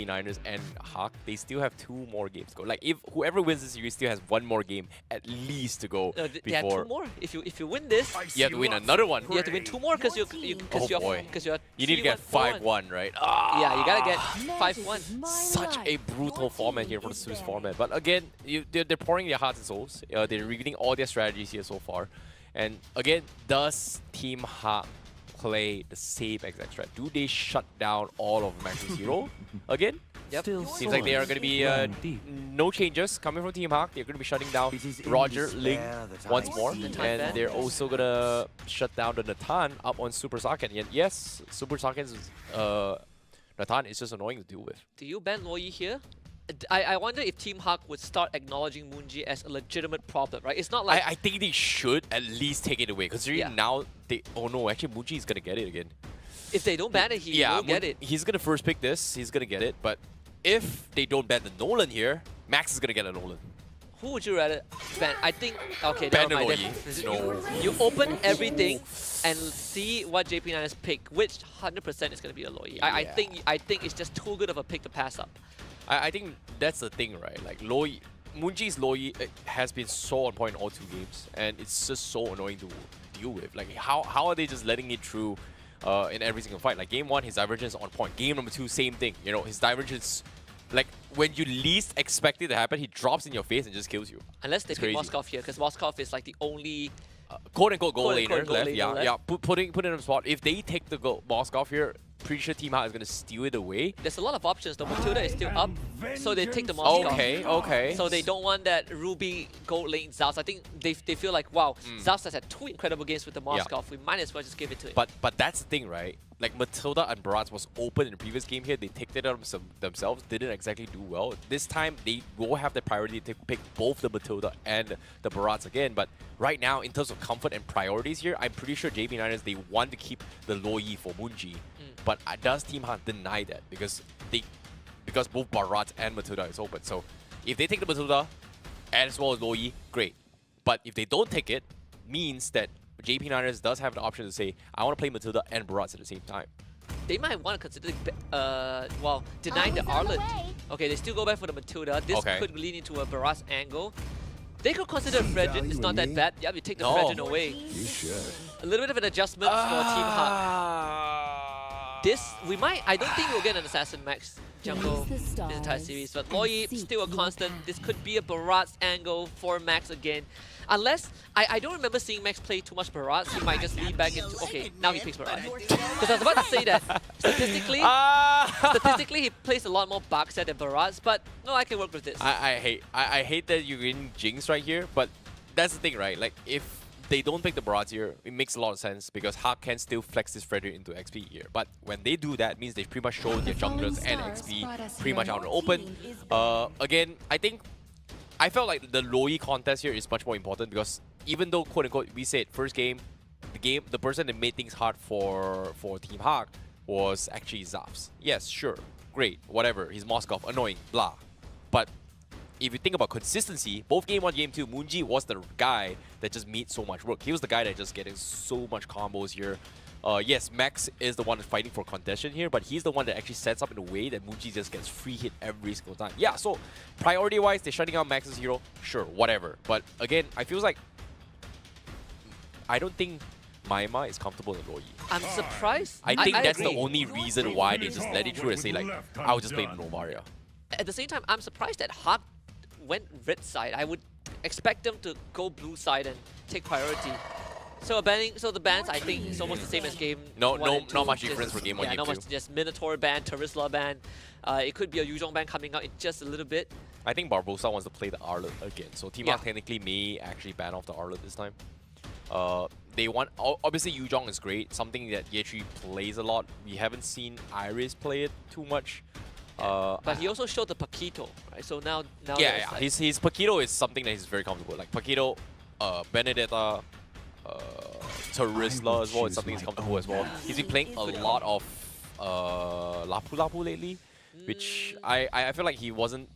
JP Niners and HAQ, they still have 2 more games to go. Like if whoever wins this series still has 1 more game at least to go They have before. 2 more. If you win this, You have to win another one. you have to win 2 more because you need to get 5-1, right? Yeah, you gotta get 5-1. Such a brutal format here for the Swiss format. But again, they're pouring their hearts and souls. They're revealing all their strategies here so far. And again, does Team HAQ play the same exact strat? Do they shut down all of Max's hero again? Yep. Seems like there are going to be no changes coming from Team HAQ. They're going to be shutting down Roger, Ling once more. And they're also going to shut down the Nathan up on Super Saiyan. And yes, Super Saiyan's Nathan is just annoying to deal with. Do you ban Loyi here? I wonder if Team HAQ would start acknowledging Moonji as a legitimate problem, right? It's not like... I think they should at least take it away. Considering now, oh no, actually Moonji is going to get it again. If they don't ban it, he will get it. He's going to first pick this. He's going to get it. But if they don't ban the Nolan here, Max is going to get a Nolan. Who would you rather ban? I think... Okay, ban never mind. No. You open everything and see what JP9's pick, which 100% is going to be a Loyi. I think it's just too good of a pick to pass up. I think that's the thing, right? Like Loyi, Moonji's Loyi has been so on point in all 2 games, and it's just so annoying to deal with. Like how are they just letting it through in every single fight? Like game 1, his divergence on point. Game number 2, same thing. You know, his divergence, like when you least expect it to happen, he drops in your face and just kills you. Unless they pick Moskov here, because Moskov is like the only quote-unquote goal laner left. Yeah. Put it in a spot. If they take the Moskov here, pretty sure Team HAQ is going to steal it away. There's a lot of options. The Matilda is still up, so they take the Moskov. Okay. So they don't want that Ruby gold lane Zaus. I think they feel like, wow, Zaus has had 2 incredible games with the Moskov. We might as well just give it to him. But that's the thing, right? Like Matilda and Barats was open in the previous game here. They picked it up themselves. Didn't exactly do well. This time, they will have the priority to pick both the Matilda and the Barats again. But right now, in terms of comfort and priorities here, I'm pretty sure JP Niners, they want to keep the Loyi for Moonji. But does Team HAQ deny that? Because both Barats and Matilda is open. So if they take the Matilda as well as Loyi, great. But if they don't take it, means that JP Niners does have the option to say, I want to play Matilda and Barats at the same time. They might want to consider, denying the Arlet. Okay, they still go back for the Matilda. This could lead into a Barats angle. They could consider Fredrin. It's not that bad. Yeah, we take the Fredrin away. You should. A little bit of an adjustment for Team HAQ. I don't think we'll get an Assassin Max jungle this entire series, but Loyi still a constant. This could be a Barats angle for Max again. Unless, I don't remember seeing Max play too much Barats. He might just lead back into, okay, now he picks Barats. Because I was about to say that, statistically he plays a lot more Bakset than Barats, but no, I can work with this. I hate that you're in Jinx right here, but that's the thing, right? Like, if they don't pick the Barats here, it makes a lot of sense because HAQ can still flex this Fredrin into XP here. But when they do that, it means they've pretty much shown their junglers and XP pretty much out in the open. Again, I felt like the Loyi contest here is much more important because even though, quote-unquote, we said first game, the person that made things hard for Team HAQ was actually Zaps. Yes, sure, great, whatever, he's Moskov, annoying, blah. But if you think about consistency, both game 1, game 2, Moonji was the guy that just made so much work. He was the guy that just getting so much combos here. Yes, Max is the one fighting for contention here, but he's the one that actually sets up in a way that Moonji just gets free hit every single time. Yeah, so priority-wise, they're shutting out Max's hero. Sure, whatever. But again, I feel like I don't think Maima is comfortable in Loyi. I'm surprised. I think that's agree. the only reason why they just let it through and say like, I'll just play Novaria. At the same time, I'm surprised that HAQ went red side. I would expect them to go blue side and take priority. So the bans, I think, is almost the same as game not much just, difference for game 1, game 2. Not much, just Minotaur ban, Terisla ban. It could be a Yuzhong ban coming out in just a little bit. I think Barbosa wants to play the Arlet again, so Team HAQ technically may actually ban off the Arlet this time. They want, obviously Yuzhong is great, something that Ye3 plays a lot. We haven't seen Iris play it too much. But he also showed the Paquito, right? So now yeah. Like his Paquito is something that he's very comfortable. Like Paquito, Benedetta, Terisla as well. It's something he's comfortable as well. He's been playing a lot of Lapu Lapu lately, which I feel like he wasn't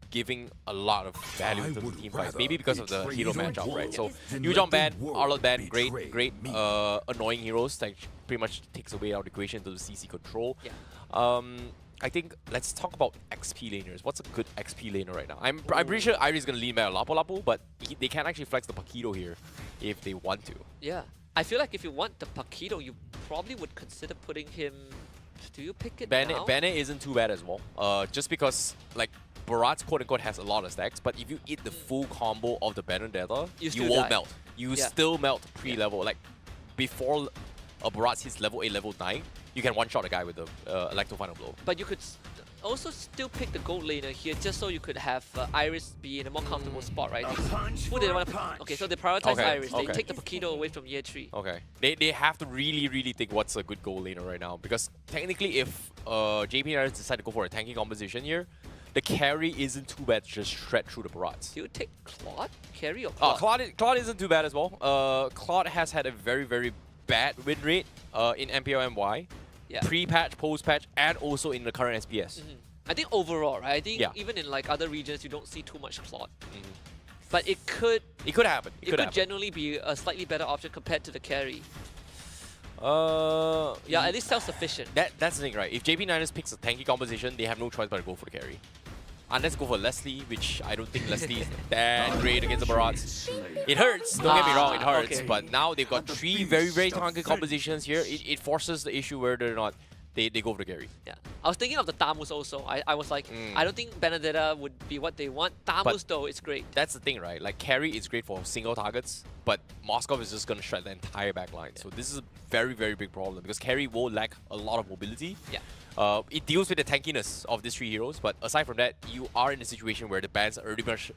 giving a lot of value to the team fights. Maybe because of the hero matchup, right? So Yuzhong ban, Arlet ban, great annoying heroes that pretty much takes away our equation to the CC control. Yeah. I think let's talk about XP laners. What's a good XP laner right now? I'm pretty sure Iris is gonna lean back Lapu Lapu, but they can actually flex the Paquito here if they want to. Yeah. I feel like if you want the Paquito, you probably would consider putting him. Do you pick it now? Bennett isn't too bad as well. Just because like Barat's quote-unquote has a lot of stacks, but if you eat the full combo of the Bennett data, you won't melt. You still melt pre-level. Like before Barat hits level 8, level 9, you can one-shot a guy with the Electro Final Blow. But you could also still pick the gold laner here just so you could have Iris be in a more comfortable spot, right? Who did they want to? Okay, so they prioritize Iris. They take the Paquito away from year 3. Okay. They have to really think what's a good gold laner right now, because technically if JP decide to go for a tanky composition here, the carry isn't too bad to just shred through the Barats. Do you take Claude? Carry or Claude? Claude isn't too bad as well. Claude has had a very bad win rate in MPLMY. Yeah. Pre-patch, post-patch, and also in the current SPS. I think overall, right? I think even in like other regions, you don't see too much Claude. But it could happen. It could generally be a slightly better option compared to the carry. Yeah, at least self-sufficient. That's the thing, right? If JP NINERS picks a tanky composition, they have no choice but to go for the carry. Unless go for Leslie, which I don't think Leslie is that great against the Barats. It hurts, don't get me wrong, it hurts. Okay. But now they've got 3 very tanky compositions here. It forces the issue whether or not they go for the carry. Yeah, I was thinking of the Tamus also. I was like, I don't think Benedetta would be what they want. Tamus though, it's great. That's the thing, right? Like carry is great for single targets, but Moskov is just gonna shred the entire backline. So this is a very big problem because carry will lack a lot of mobility. Yeah. It deals with the tankiness of these 3 heroes, but aside from that, you are in a situation where the bans are already much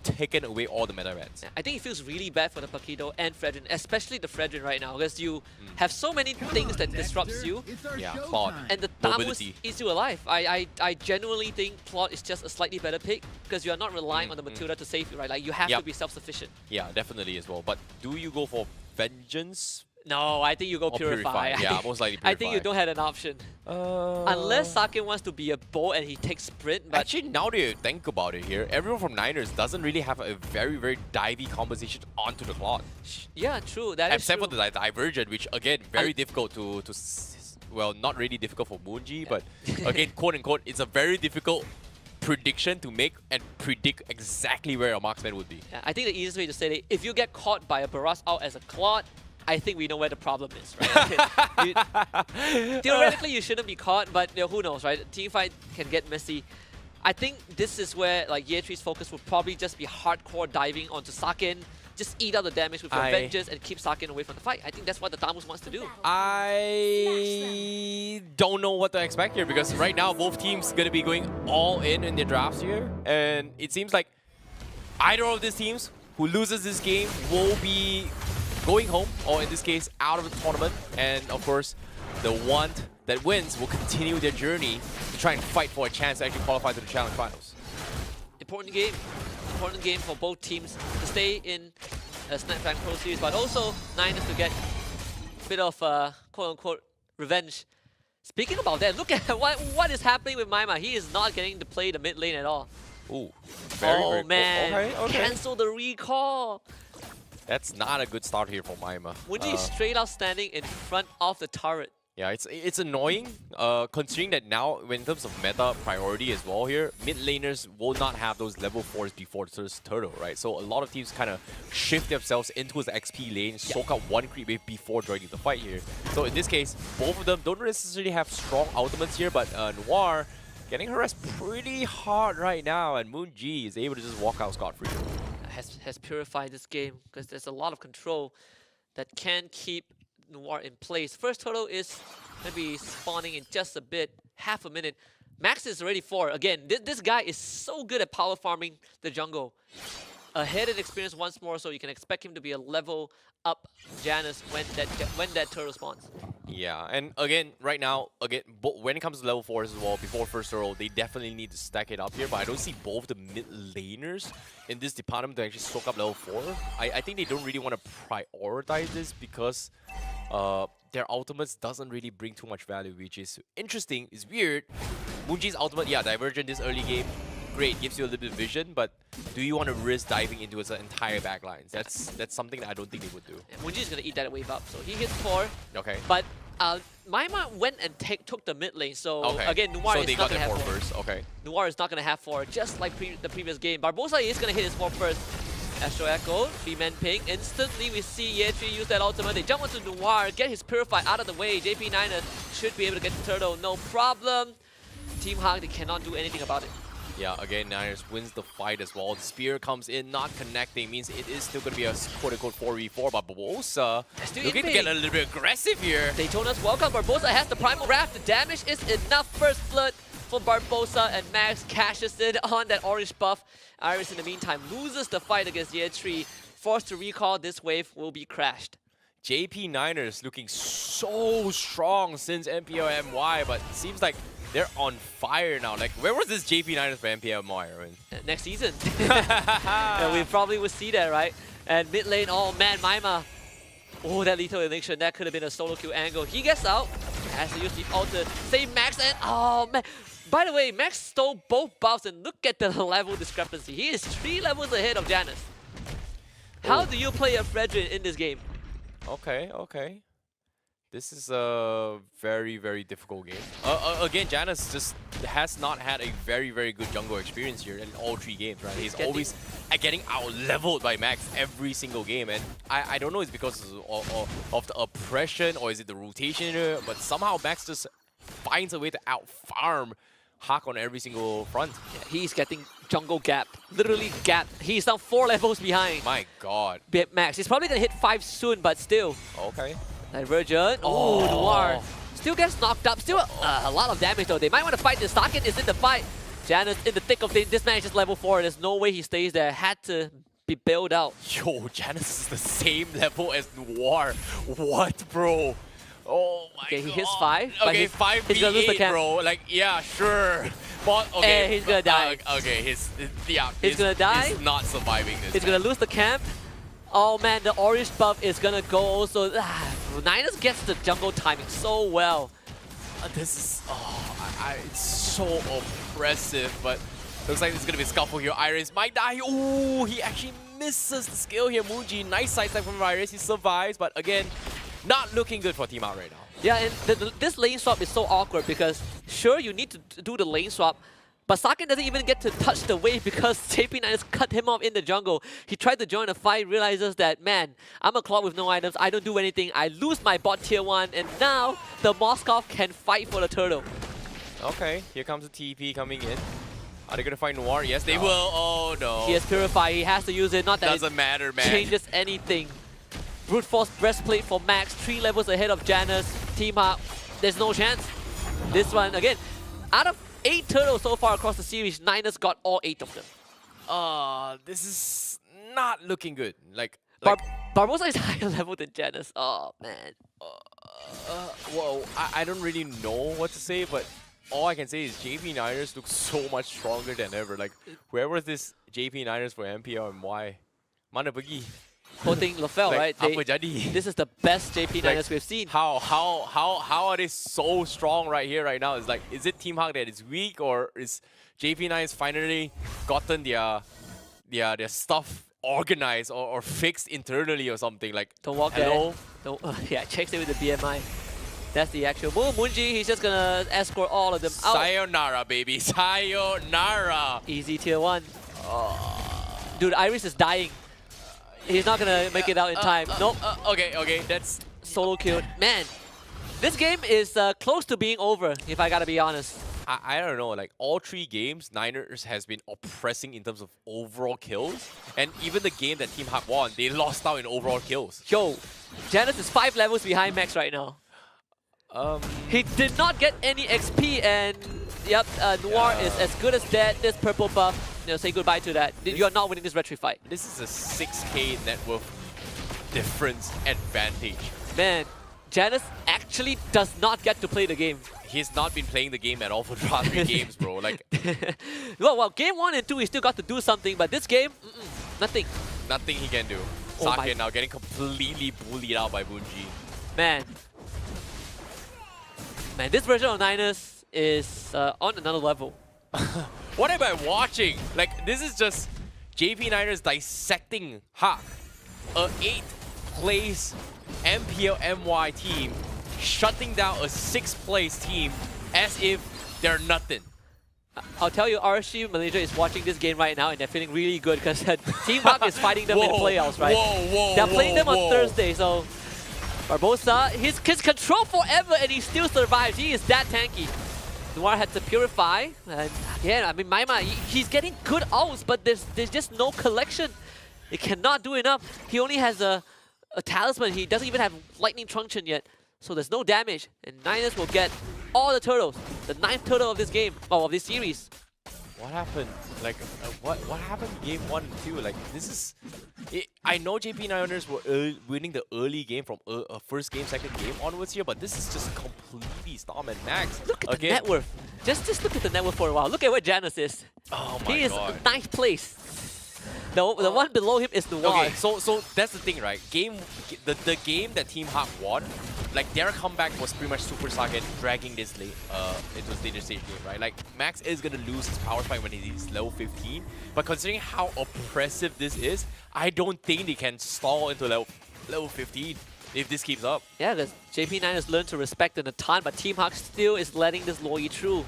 taken away all the meta bans. I think it feels really bad for the Paquito and Fredrin, especially the Fredrin right now, because you have so many things that disrupts you. Yeah, Claude. And the Tamus eats you alive. I genuinely think Claude is just a slightly better pick because you are not relying on the Matilda to save you, right? Like you have to be self-sufficient. Yeah, definitely as well. But do you go for Vengeance? No, I think you go Purify. Yeah, most likely Purify. I think you don't have an option. Unless Sakin wants to be a bow and he takes Sprint. But actually, now that you think about it here, everyone from NINERS doesn't really have a very divey composition onto the Claude. Yeah, true. That Except is for the Divergent, which again, very difficult to well, not really difficult for Moonji, but again, quote-unquote, it's a very difficult prediction to make and predict exactly where a marksman would be. Yeah, I think the easiest way to say it, if you get caught by a Baras out as a Claude, I think we know where the problem is, right? Theoretically, you shouldn't be caught, but you know, who knows, right? Teamfight can get messy. I think this is where like Year 3's focus would probably just be hardcore diving onto Sakin, just eat out the damage with your Vengeance and keep Sakin away from the fight. I think that's what the Tamus wants to do. I don't know what to expect here because right now both teams gonna be going all in their drafts here, and it seems like either of these teams who loses this game will be going home, or in this case, out of the tournament. And of course, the one that wins will continue their journey to try and fight for a chance to actually qualify to the Challenge Finals. Important game. Important game for both teams to stay in Snapdragon Pro Series, but also NINERS to get a bit of quote-unquote revenge. Speaking about that, look at what is happening with Maima. He is not getting to play the mid lane at all. Ooh, very man, okay. Cancel the recall. That's not a good start here for Maima. Moonji is straight out standing in front of the turret. Yeah, it's annoying, considering that now, in terms of meta priority as well here, mid laners will not have those level 4s before the first turtle, right? So a lot of teams kind of shift themselves into the XP lane, soak up one creep wave before joining the fight here. So in this case, both of them don't necessarily have strong ultimates here, but Noir getting harassed pretty hard right now, and Moonji is able to just walk out scot-free. Has purified this game because there's a lot of control that can keep Noir in place. First turtle is going to be spawning in just a bit, half a minute. Max is already 4. Again, this guy is so good at power farming the jungle. Ahead in experience once more, so you can expect him to be a level up Janus when that turtle spawns. Yeah, and again, right now, when it comes to level 4s as well, before first turtle, they definitely need to stack it up here, but I don't see both the mid laners in this department to actually soak up level 4. I think they don't really want to prioritize this because their ultimates doesn't really bring too much value, which is interesting. It's weird. Moonji's ultimate, yeah, Divergent this early game, great, gives you a little bit of vision, but do you want to risk diving into its entire backlines? That's something that I don't think they would do. And Moonji is going to eat that wave up, so he hits 4. Okay. But Maima went and took the mid lane, so Okay. again, Noir So is they not got going to their have 4 4. first. Okay. Noir is not going to have 4, just like the previous game. Barbosa is going to hit his 4 first. Astro Echo, 3-man ping. Instantly, we see Ye3 use that ultimate. They jump onto Noir, get his Purify out of the way. JP NINERS should be able to get the turtle, no problem. Team HAQ, they cannot do anything about it. Yeah, again, NINERS wins the fight as well. The spear comes in, not connecting, means it is still going to be a quote-unquote 4v4, but Barbosa looking to get a little bit aggressive here. Daytona's welcome. Barbosa has the Primal Wrath. The damage is enough. First blood for Barbosa, and Max cashes in on that orange buff. Iris, in the meantime, loses the fight against Ye3. Forced to recall, this wave will be crashed. JP NINERS looking so strong since MPLMY, but it seems like they're on fire now. Like, where was this JP NINERS for MPLMY? Next season. Yeah, we probably will see that, right? And mid lane, oh man, Maima. Oh, that lethal elixir, that could have been a solo kill angle. He gets out, has to use the ult to save Max, and oh man. By the way, Max stole both buffs, and look at the level discrepancy. He is 3 levels ahead of Janus. How do you play a Fredrin in this game? Okay, okay. This is a very, very difficult game. Again, Janus just has not had a very, very good jungle experience here in all 3 games, right? He's always getting out-leveled by Max every single game, and I don't know if it's because of the oppression or is it the rotation here, but somehow Max just finds a way to out-farm HAQ on every single front. Yeah, he's getting jungle gap, literally gap. He's now 4 levels behind. My god. Max, he's probably gonna hit 5 soon, but still. Okay. Divergent. Oh, Noir. Still gets knocked up. Still a lot of damage though. They might want to fight this. Sakin is in the fight. Janus in the thick of things. This man is just level 4. There's no way he stays there. Had to be bailed out. Yo, Janus is the same level as Noir. What, bro? Oh my god. Okay, he hits 5. Okay, 5 he's gonna lose the camp. bro. Like, yeah, sure. But okay. And he's gonna die. Okay, he's gonna die. He's not surviving this. He's gonna lose the camp. Oh man, the orange buff is gonna go also. NINERS gets the jungle timing so well. This is it's so oppressive, but looks like there's gonna be a scuffle here. Iris might die. Ooh, he actually misses the skill here. Muji, nice sidestep from Iris. He survives, but again, not looking good for Team HAQ right now. Yeah, and this lane swap is so awkward because sure you need to do the lane swap, but Sakin doesn't even get to touch the wave because JP NINERS cut him off in the jungle. He tried to join a fight, realizes that, man, I'm a clog with no items, I don't do anything, I lose my bot tier 1, and now the Moskov can fight for the turtle. Okay, here comes the TP coming in. Are they gonna find Noir? Yes, they will. Oh no. He has Purify, he has to use it, not that doesn't matter, man. Changes anything. Brute Force Breastplate for Max, 3 levels ahead of Janus. Team HAQ, there's no chance. This one, again, out of 8 turtles so far across the series, NINERS got all 8 of them. This is not looking good. Barbosa is higher level than Janus. Oh, man. Well, I don't really know what to say, but all I can say is JP NINERS looks so much stronger than ever. Like, where was this JP NINERS for MPL and why? Mana pergi? Quoting Lafell, like, right? Apa jadi? This is the best JP NINERS we've seen. How are they so strong right here, right now? It's like, is it Team HAQ that is weak, or is JP NINERS finally gotten their stuff organized or fixed internally or something? Like, don't walk hello? There. Yeah, checks it with the BMI. That's the actual move. Munji, he's just gonna escort all of them out. Sayonara, baby. Sayonara. Easy tier 1. Dude, Iris is dying. He's not gonna make it out in time. Nope. Okay, that's solo killed. Man, this game is close to being over, if I gotta be honest. I don't know, like all 3 games, NINERS has been oppressing in terms of overall kills. And even the game that Team HAQ won, they lost out in overall kills. Yo, Janus is 5 levels behind Max right now. He did not get any XP, and yep, Noir is as good as dead. This purple buff, say goodbye to that. You're not winning this retry fight. This is a 6k net worth difference advantage. Man, Janus actually does not get to play the game. He's not been playing the game at all for the last 3 games, bro. Like, well, game 1 and 2, he still got to do something, but this game, nothing. Nothing he can do. Sakin now getting completely bullied out by Bunji. Man, this version of NINERS is on another level. What am I watching? Like, this is just JP NINERS dissecting HAQ. A 8th place MPL MY team shutting down a 6th place team as if they're nothing. I'll tell you, RSG Malaysia is watching this game right now and they're feeling really good because Team HAQ is fighting them in the playoffs, right? They're playing them on Thursday, so Barbosa, he's control forever and he still survives. He is that tanky. Noir had to purify, and again, I mean, Maima, he's getting good ults, but there's just no collection. He cannot do enough. He only has a talisman. He doesn't even have lightning truncheon yet, so there's no damage. And NINERS will get all the turtles, the 9th turtle of this game, of this series. What happened? Like, what happened in game 1 and 2? Like, this is... I know JP NINERS were winning the early game from first game, second game onwards here, but this is just completely Storm and Max. Look at the net worth. Just look at the net worth for a while. Look at where Janus is. Oh my god. He is 9th place. The one below him is Noir. Okay, so that's the thing, right? The game that Team HAQ won, like their comeback was pretty much Super Saga dragging this late into the later stage game, right? Like Max is gonna lose his power spike when he's level 15, but considering how oppressive this is, I don't think they can stall into level 15 if this keeps up. Yeah, because JP NINERS learned to respect in a ton, but Team HAQ still is letting this Loyi through.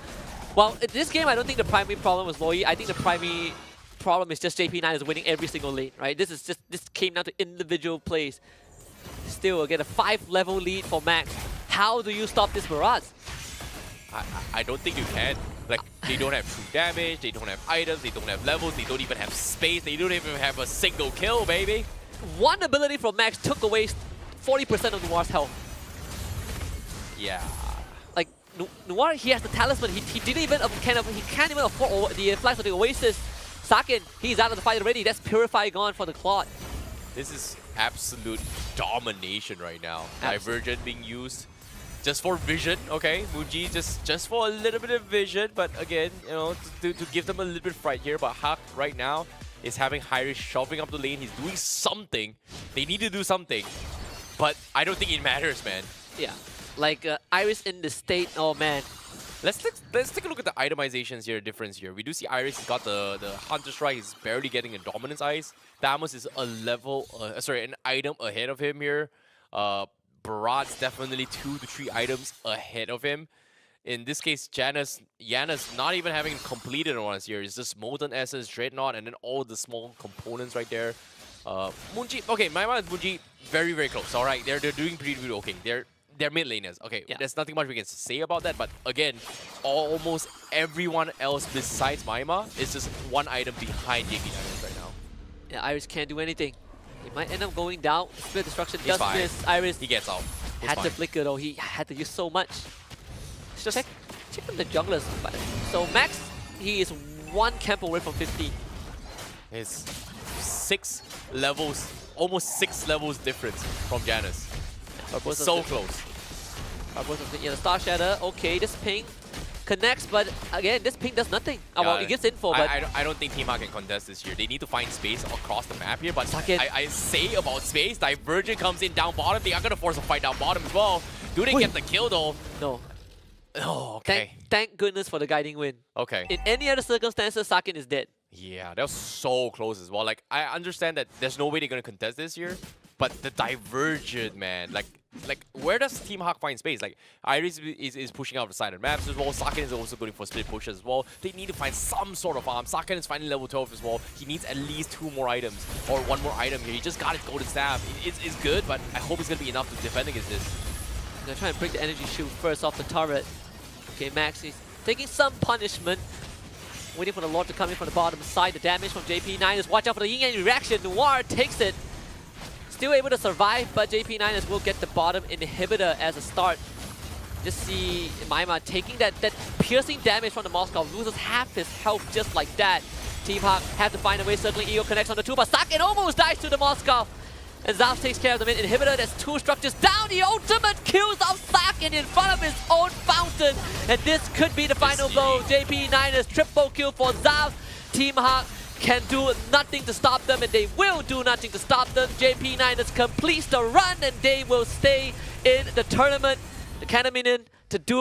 Well, in this game, I don't think the primary problem was Loyi. I think the primary problem is just JP NINERS winning every single lane, right? This came down to individual plays. Still, again, a 5-level lead for Max. How do you stop this barrage? I don't think you can. Like, they don't have true damage, they don't have items, they don't have levels, they don't even have space, they don't even have a single kill, baby. One ability from Max took away 40% of Noir's health. Yeah. Like, Noir, he has the talisman, he didn't even, he can't even afford the flash of the Oasis. Sakin, he's out of the fight already. That's Purify gone for the Claude. This is absolute domination right now. Absolutely. Divergent being used just for vision, okay? Muji just for a little bit of vision, but again, you know, to give them a little bit of fright here. But HAQ right now is having Hyris shoving up the lane. He's doing something. They need to do something, but I don't think it matters, man. Yeah, like Iris in the state. Oh man. Let's take a look at the itemizations here, difference here. We do see Iris has got the Hunter Strike, he's barely getting a Dominance Ice. Thamus is a level, an item ahead of him here. Barat's definitely 2 to 3 items ahead of him. In this case, Yana's not even having completed ones here. It's just Molten Essence, Dreadnought, and then all the small components right there. Munji, okay, my mind is Munji very, very close. All right, they're doing pretty okay. They're mid laners. Okay, yeah. There's nothing much we can say about that, but again, almost everyone else besides Maima is just 1 item behind JP NINERS right now. Yeah, Iris can't do anything. He might end up going down. Spirit Destruction does fine. miss. Iris He gets out. had to flicker though. He had to use so much. Just check on the junglers. So Max, he is 1 camp away from 50. It's 6 levels, almost 6 levels difference from Janus. So close. Yeah, the Star Shatter. Okay, this ping connects, but again, this ping does nothing. Well, it gets info, but I don't think Team HAQ can contest this year. They need to find space across the map here, but Sakin. I say about space, Divergent comes in down bottom. They are going to force a fight down bottom as well. Do they get the kill though? No. Oh, okay. Thank goodness for the guiding win. Okay. In any other circumstances, Sakin is dead. Yeah, that was so close as well. Like, I understand that there's no way they're going to contest this year, but the Divergent, man, like where does Team HAQ find space? Like, Iris is pushing out the side of maps as well. Sakin is also going for split pushes as well. They need to find some sort of farm. Sakin is finding level 12 as well. He needs at least 2 more items or 1 more item here. He just got his golden staff. It's good, but I hope it's going to be enough to defend against this. I'm going to try and break the energy shield first off the turret. Okay, Max is taking some punishment. Waiting for the Lord to come in from the bottom side. The damage from JP NINERS. Watch out for the yin-yang reaction. Noir takes it. Still able to survive, but JP NINERS will get the bottom inhibitor as a start. Just see Maima taking that piercing damage from the Moscow. Loses half his health just like that. Team HAQ have to find a way. Circling Ego connects on the 2, but Sakin almost dies to the Moscow. And Zaf takes care of the mid inhibitor. There's 2 structures down. The ultimate kills of Sakin in front of his own fountain. And this could be the final blow. JP NINERS triple kill for Zaf. Team HAQ can do nothing to stop them, and they will do nothing to stop them. JP NINERS completes the run, and they will stay in the tournament. The Canaminen to do